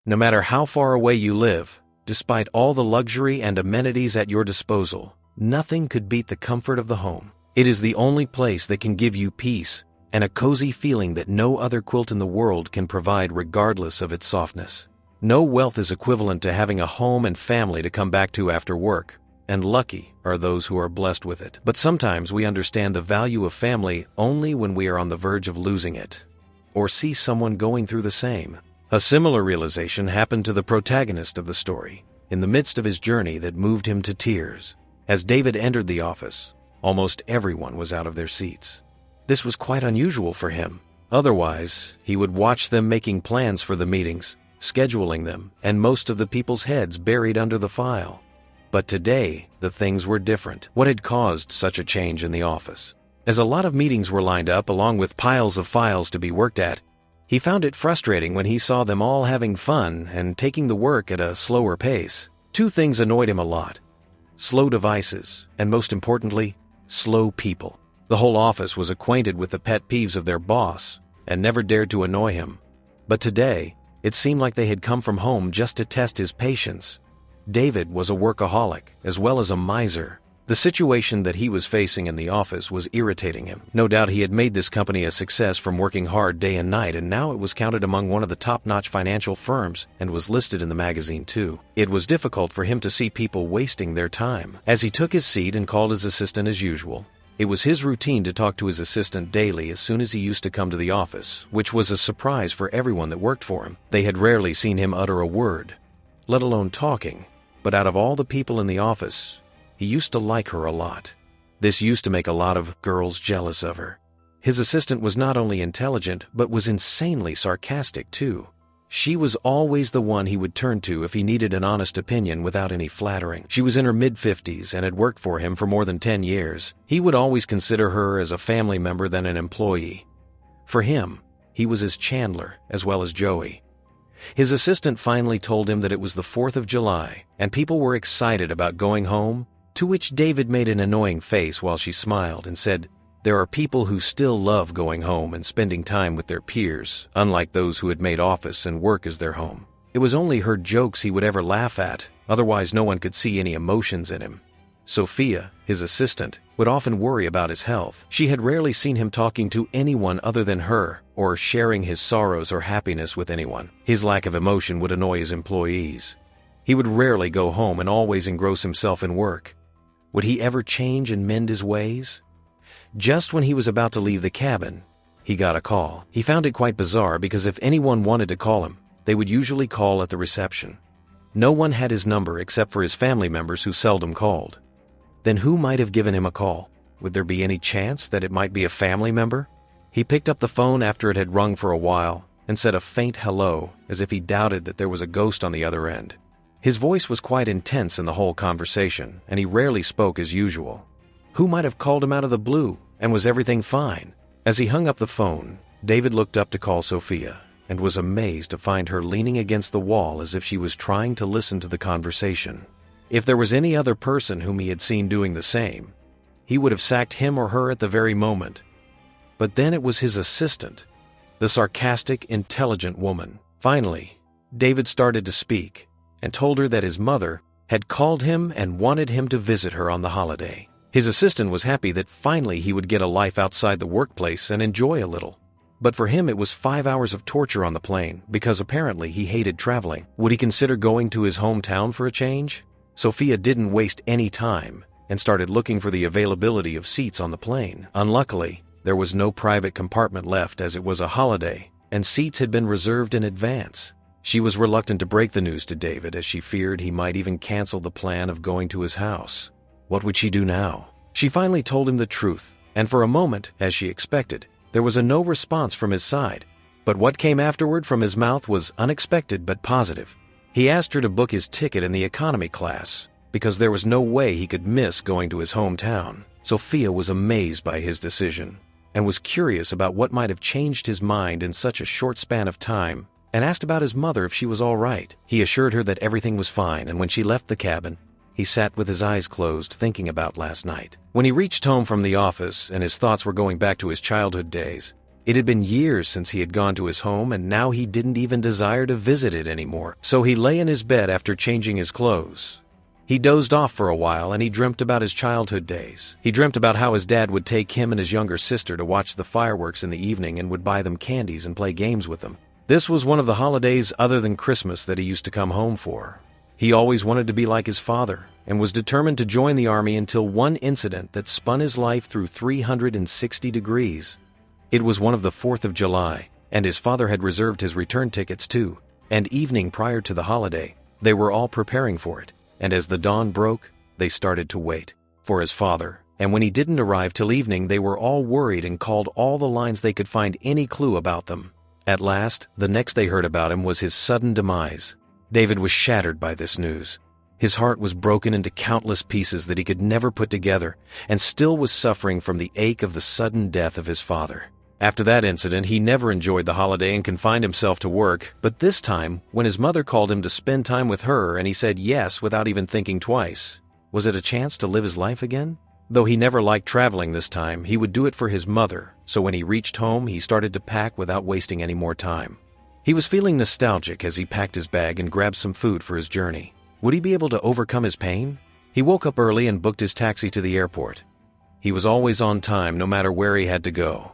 No matter how far away you live, despite all the luxury and amenities at your disposal, nothing could beat the comfort of the home. It is the only place that can give you peace and a cozy feeling that no other quilt in the world can provide regardless of its softness. No wealth is equivalent to having a home and family to come back to after work, and lucky are those who are blessed with it. But sometimes we understand the value of family only when we are on the verge of losing it, or see someone going through the same. A similar realization happened to the protagonist of the story, in the midst of his journey that moved him to tears. As David entered the office, almost everyone was out of their seats. This was quite unusual for him. Otherwise, he would watch them making plans for the meetings, scheduling them, and most of the people's heads buried under the file. But today, the things were different. What had caused such a change in the office? As a lot of meetings were lined up along with piles of files to be worked at, he found it frustrating when he saw them all having fun and taking the work at a slower pace. Two things annoyed him a lot: slow devices, and most importantly, slow people. The whole office was acquainted with the pet peeves of their boss and never dared to annoy him. But today, it seemed like they had come from home just to test his patience. David was a workaholic as well as a miser. The situation that he was facing in the office was irritating him. No doubt he had made this company a success from working hard day and night, and now it was counted among one of the top-notch financial firms and was listed in the magazine too. It was difficult for him to see people wasting their time. As he took his seat and called his assistant as usual, it was his routine to talk to his assistant daily as soon as he used to come to the office, which was a surprise for everyone that worked for him. They had rarely seen him utter a word, let alone talking. But out of all the people in the office, he used to like her a lot. This used to make a lot of girls jealous of her. His assistant was not only intelligent, but was insanely sarcastic too. She was always the one he would turn to if he needed an honest opinion without any flattering. She was in her mid-50s and had worked for him for more than 10 years. He would always consider her as a family member than an employee. For him, he was his Chandler as well as Joey. His assistant finally told him that it was the 4th of July, and people were excited about going home, to which David made an annoying face while she smiled and said, "There are people who still love going home and spending time with their peers, unlike those who had made office and work as their home." It was only her jokes he would ever laugh at, otherwise no one could see any emotions in him. Sophia, his assistant, would often worry about his health. She had rarely seen him talking to anyone other than her, or sharing his sorrows or happiness with anyone. His lack of emotion would annoy his employees. He would rarely go home and always engross himself in work. Would he ever change and mend his ways? Just when he was about to leave the cabin, he got a call. He found it quite bizarre because if anyone wanted to call him, they would usually call at the reception. No one had his number except for his family members who seldom called. Then who might have given him a call? Would there be any chance that it might be a family member? He picked up the phone after it had rung for a while and said a faint hello as if he doubted that there was a ghost on the other end. His voice was quite intense in the whole conversation, and he rarely spoke as usual. Who might have called him out of the blue, and was everything fine? As he hung up the phone, David looked up to call Sophia, and was amazed to find her leaning against the wall as if she was trying to listen to the conversation. If there was any other person whom he had seen doing the same, he would have sacked him or her at the very moment. But then it was his assistant, the sarcastic, intelligent woman. Finally, David started to speak, and told her that his mother had called him and wanted him to visit her on the holiday. His assistant was happy that finally he would get a life outside the workplace and enjoy a little. But for him it was 5 hours of torture on the plane, because apparently he hated traveling. Would he consider going to his hometown for a change? Sophia didn't waste any time and started looking for the availability of seats on the plane. Unluckily, there was no private compartment left as it was a holiday, and seats had been reserved in advance. She was reluctant to break the news to David as she feared he might even cancel the plan of going to his house. What would she do now? She finally told him the truth, and for a moment, as she expected, there was a no response from his side. But what came afterward from his mouth was unexpected but positive. He asked her to book his ticket in the economy class, because there was no way he could miss going to his hometown. Sophia was amazed by his decision, and was curious about what might have changed his mind in such a short span of time, and asked about his mother if she was all right. He assured her that everything was fine, and when she left the cabin, he sat with his eyes closed thinking about last night. When he reached home from the office and his thoughts were going back to his childhood days, It had been years since he had gone to his home, and now he didn't even desire to visit it anymore. So he lay in his bed after changing his clothes. He dozed off for a while, and he dreamt about his childhood days. He dreamt about how his dad would take him and his younger sister to watch the fireworks in the evening and would buy them candies and play games with them. This was one of the holidays other than Christmas that he used to come home for. He always wanted to be like his father and was determined to join the army until one incident that spun his life through 360 degrees. It was one of the 4th of July, and his father had reserved his return tickets too. And evening prior to the holiday, they were all preparing for it. And as the dawn broke, they started to wait for his father. And when he didn't arrive till evening, they were all worried and called all the lines they could find any clue about them. At last, the next they heard about him was his sudden demise. David was shattered by this news. His heart was broken into countless pieces that he could never put together, and still was suffering from the ache of the sudden death of his father. After that incident, he never enjoyed the holiday and confined himself to work, but this time, when his mother called him to spend time with her and he said yes without even thinking twice, was it a chance to live his life again? Though he never liked traveling this time, he would do it for his mother, so when he reached home, he started to pack without wasting any more time. He was feeling nostalgic as he packed his bag and grabbed some food for his journey. Would he be able to overcome his pain? He woke up early and booked his taxi to the airport. He was always on time no matter where he had to go.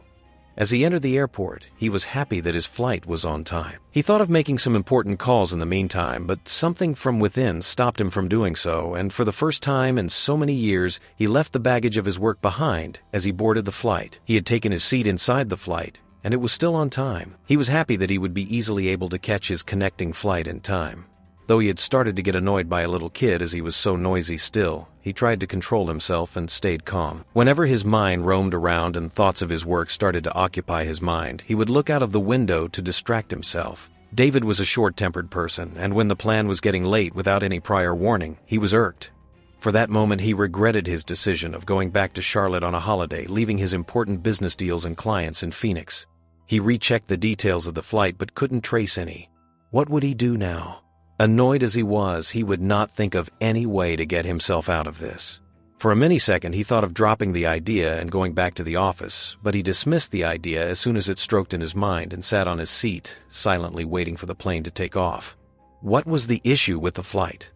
As he entered the airport, he was happy that his flight was on time. He thought of making some important calls in the meantime, but something from within stopped him from doing so, and for the first time in so many years, he left the baggage of his work behind as he boarded the flight. He had taken his seat inside the flight, and it was still on time. He was happy that he would be easily able to catch his connecting flight in time. Though he had started to get annoyed by a little kid as he was so noisy still, he tried to control himself and stayed calm. Whenever his mind roamed around and thoughts of his work started to occupy his mind, he would look out of the window to distract himself. David was a short-tempered person, and when the plan was getting late without any prior warning, he was irked. For that moment, he regretted his decision of going back to Charlotte on a holiday, leaving his important business deals and clients in Phoenix. He rechecked the details of the flight but couldn't trace any. What would he do now? Annoyed as he was, he would not think of any way to get himself out of this. For a millisecond, he thought of dropping the idea and going back to the office, but he dismissed the idea as soon as it stroked in his mind and sat on his seat, silently waiting for the plane to take off. What was the issue with the flight?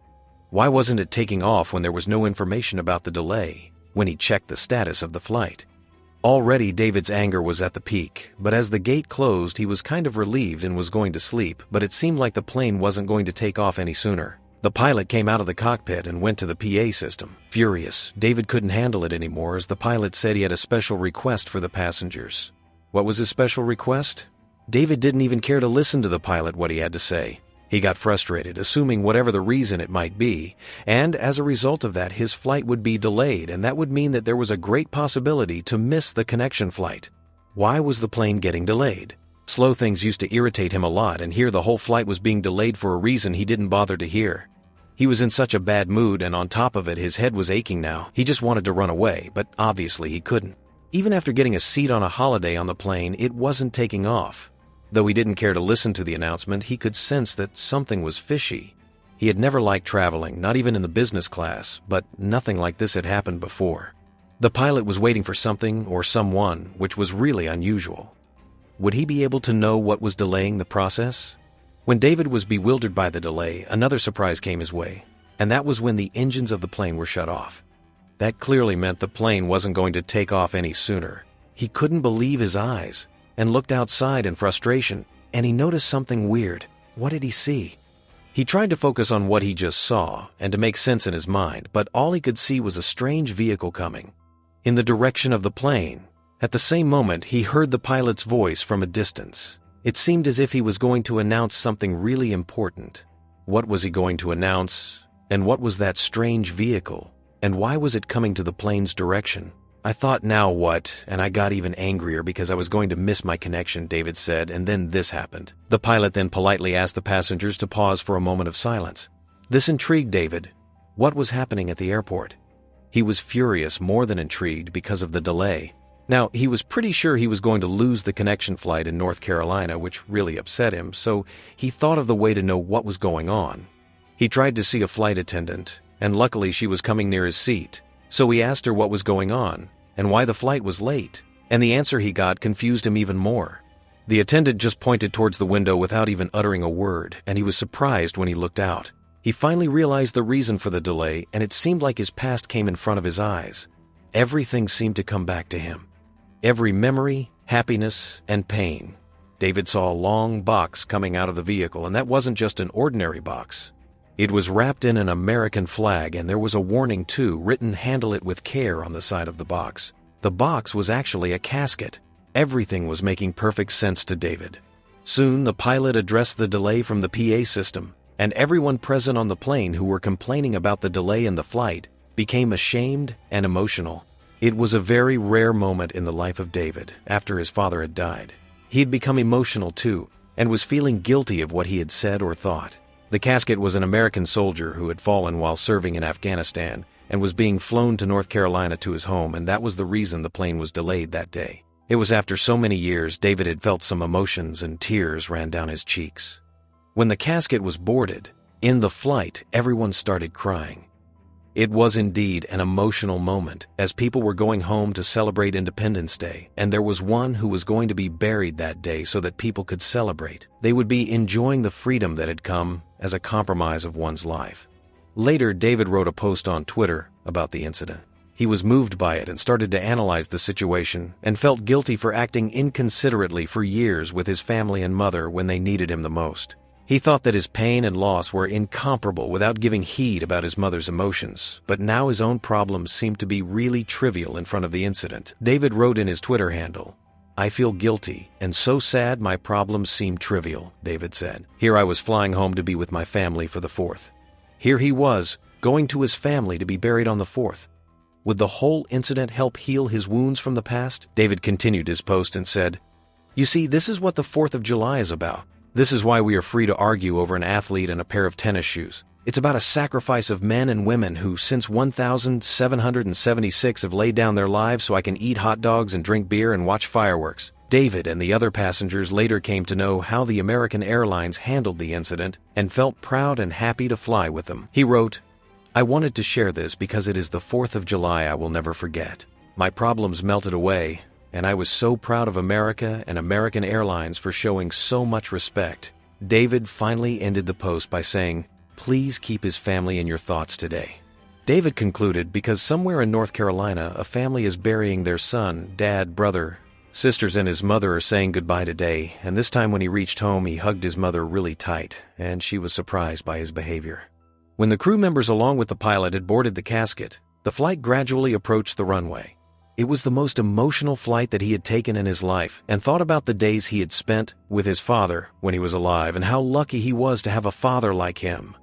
Why wasn't it taking off when there was no information about the delay, when he checked the status of the flight? Already David's anger was at the peak, but as the gate closed he was kind of relieved and was going to sleep, but it seemed like the plane wasn't going to take off any sooner. The pilot came out of the cockpit and went to the PA system. Furious, David couldn't handle it anymore as the pilot said he had a special request for the passengers. What was his special request? David didn't even care to listen to the pilot what he had to say. He got frustrated, assuming whatever the reason it might be, and as a result of that, his flight would be delayed, and that would mean that there was a great possibility to miss the connection flight. Why was the plane getting delayed? Slow things used to irritate him a lot, and here the whole flight was being delayed for a reason he didn't bother to hear. He was in such a bad mood, and on top of it, his head was aching now. He just wanted to run away, but obviously he couldn't. Even after getting a seat on a holiday on the plane, it wasn't taking off. Though he didn't care to listen to the announcement, he could sense that something was fishy. He had never liked traveling, not even in the business class, but nothing like this had happened before. The pilot was waiting for something or someone, which was really unusual. Would he be able to know what was delaying the process? When David was bewildered by the delay, another surprise came his way, and that was when the engines of the plane were shut off. That clearly meant the plane wasn't going to take off any sooner. He couldn't believe his eyes, and looked outside in frustration, and he noticed something weird. What did he see? He tried to focus on what he just saw, and to make sense in his mind, but all he could see was a strange vehicle coming, in the direction of the plane. At the same moment, he heard the pilot's voice from a distance. It seemed as if he was going to announce something really important. What was he going to announce? And what was that strange vehicle? And why was it coming to the plane's direction? I thought, now what? And I got even angrier because I was going to miss my connection, David said, and then this happened. The pilot then politely asked the passengers to pause for a moment of silence. This intrigued David. What was happening at the airport? He was furious, more than intrigued, because of the delay. Now, he was pretty sure he was going to lose the connection flight in North Carolina, which really upset him, so he thought of the way to know what was going on. He tried to see a flight attendant, and luckily she was coming near his seat. So he asked her what was going on, and why the flight was late, And the answer he got confused him even more. The attendant just pointed towards the window without even uttering a word, and he was surprised when he looked out. He finally realized the reason for the delay, and it seemed like his past came in front of his eyes. Everything seemed to come back to him. Every memory, happiness, and pain. David saw a long box coming out of the vehicle, and that wasn't just an ordinary box. It was wrapped in an American flag, and there was a warning too, written "Handle it with care" on the side of the box. The box was actually a casket. Everything was making perfect sense to David. Soon, the pilot addressed the delay from the PA system, and everyone present on the plane who were complaining about the delay in the flight became ashamed and emotional. It was a very rare moment in the life of David after his father had died. He had become emotional too, and was feeling guilty of what he had said or thought. The casket was an American soldier who had fallen while serving in Afghanistan and was being flown to North Carolina to his home, and that was the reason the plane was delayed that day. It was after so many years David had felt some emotions and tears ran down his cheeks. When the casket was boarded, in the flight, everyone started crying. It was indeed an emotional moment, as people were going home to celebrate Independence Day, and there was one who was going to be buried that day so that people could celebrate. They would be enjoying the freedom that had come as a compromise of one's life. Later, David wrote a post on Twitter about the incident. He was moved by it and started to analyze the situation and felt guilty for acting inconsiderately for years with his family and mother when they needed him the most. He thought that his pain and loss were incomparable without giving heed about his mother's emotions, but now his own problems seemed to be really trivial in front of the incident. David wrote in his Twitter handle, "I feel guilty and so sad my problems seem trivial," David said. "Here I was flying home to be with my family for the 4th. Here he was, going to his family to be buried on the 4th. Would the whole incident help heal his wounds from the past?" David continued his post and said, "You see, this is what the 4th of July is about. This is why we are free to argue over an athlete and a pair of tennis shoes. It's about a sacrifice of men and women who, since 1776, have laid down their lives so I can eat hot dogs and drink beer and watch fireworks." David and the other passengers later came to know how the American Airlines handled the incident and felt proud and happy to fly with them. He wrote, "I wanted to share this because it is the 4th of July I will never forget. My problems melted away, and I was so proud of America and American Airlines for showing so much respect." David finally ended the post by saying, "Please keep his family in your thoughts today." David concluded because somewhere in North Carolina, a family is burying their son, dad, brother, sisters, and his mother are saying goodbye today, and this time when he reached home, he hugged his mother really tight, and she was surprised by his behavior. When the crew members along with the pilot had boarded the casket, the flight gradually approached the runway. It was the most emotional flight that he had taken in his life, and thought about the days he had spent with his father when he was alive and how lucky he was to have a father like him.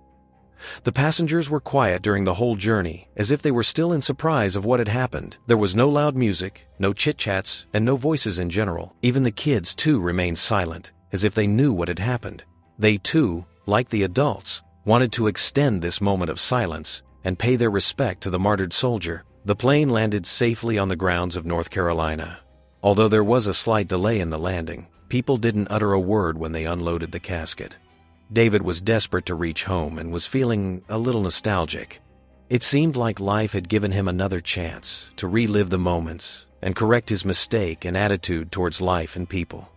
The passengers were quiet during the whole journey, as if they were still in surprise of what had happened. There was no loud music, no chit-chats, and no voices in general. Even the kids, too, remained silent, as if they knew what had happened. They, too, like the adults, wanted to extend this moment of silence and pay their respect to the martyred soldier. The plane landed safely on the grounds of North Carolina. Although there was a slight delay in the landing, people didn't utter a word when they unloaded the casket. David was desperate to reach home and was feeling a little nostalgic. It seemed like life had given him another chance to relive the moments and correct his mistake and attitude towards life and people.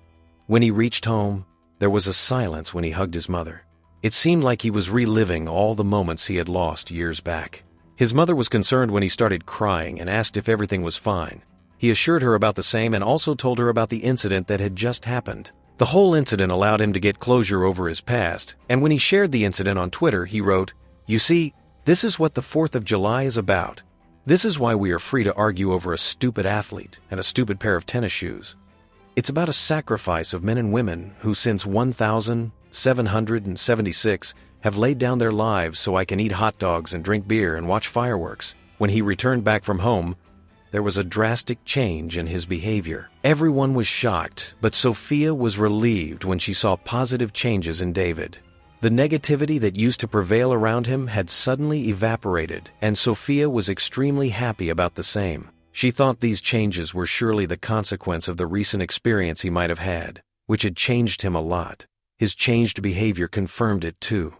When he reached home, there was a silence when he hugged his mother. It seemed like he was reliving all the moments he had lost years back. His mother was concerned when he started crying and asked if everything was fine. He assured her about the same and also told her about the incident that had just happened. The whole incident allowed him to get closure over his past, and when he shared the incident on Twitter, he wrote, "You see, this is what the 4th of July is about. This is why we are free to argue over a stupid athlete and a stupid pair of tennis shoes. It's about a sacrifice of men and women who since 1776 have laid down their lives so I can eat hot dogs and drink beer and watch fireworks." When he returned back from home, there was a drastic change in his behavior. Everyone was shocked, but Sophia was relieved when she saw positive changes in David. The negativity that used to prevail around him had suddenly evaporated, and Sophia was extremely happy about the same. She thought these changes were surely the consequence of the recent experience he might have had, which had changed him a lot. His changed behavior confirmed it too.